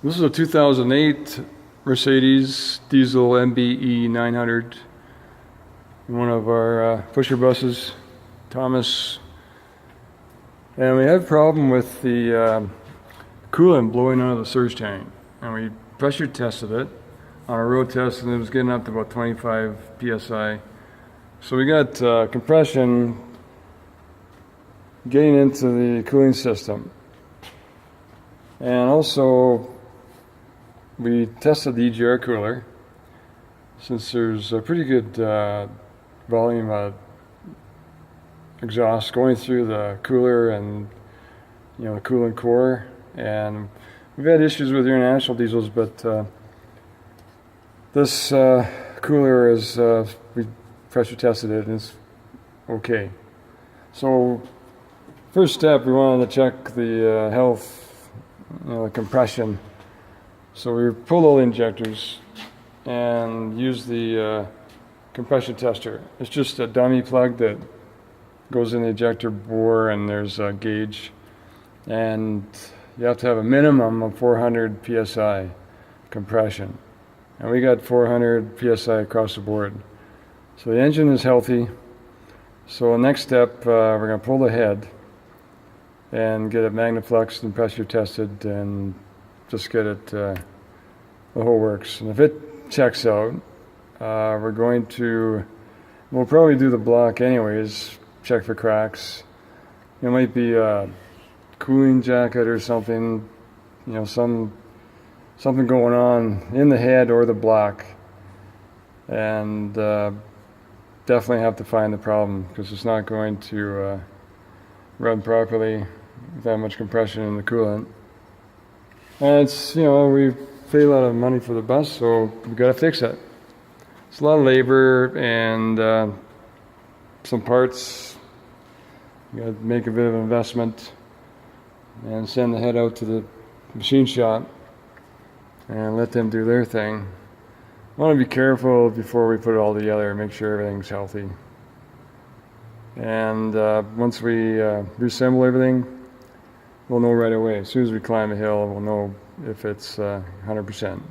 This is a 2008 Mercedes diesel MBE 900. One of our pusher buses, Thomas. And we had a problem with the coolant blowing out of the surge tank. And we pressure tested it on a road test, and it was getting up to about 25 psi. So we got compression getting into the cooling system. And also, we tested the EGR cooler, since there's a pretty good volume exhaust going through the cooler and the coolant core. And we've had issues with international diesels, but this cooler is we pressure tested it and it's okay. So first step, we wanted to check the health, the compression. So we pulled all the injectors and used the compression tester. It's just a dummy plug that goes in the ejector bore, and there's a gauge. And you have to have a minimum of 400 psi compression. And we got 400 psi across the board. So the engine is healthy. So the next step, we're going to pull the head and get it magnafluxed and pressure tested and just get it the whole works. And if it checks out, we'll probably do the block anyways, check for cracks. It might be a cooling jacket or something, something going on in the head or the block. And definitely have to find the problem, because it's not going to run properly with that much compression in the coolant. And it's, we paid a lot of money for the bus, so we've got to fix it. It's a lot of labor and some parts. You got to make a bit of an investment and send the head out to the machine shop and let them do their thing. I want to be careful before we put it all together, make sure everything's healthy. And once we reassemble everything, we'll know right away. As soon as we climb a hill, we'll know if it's 100%.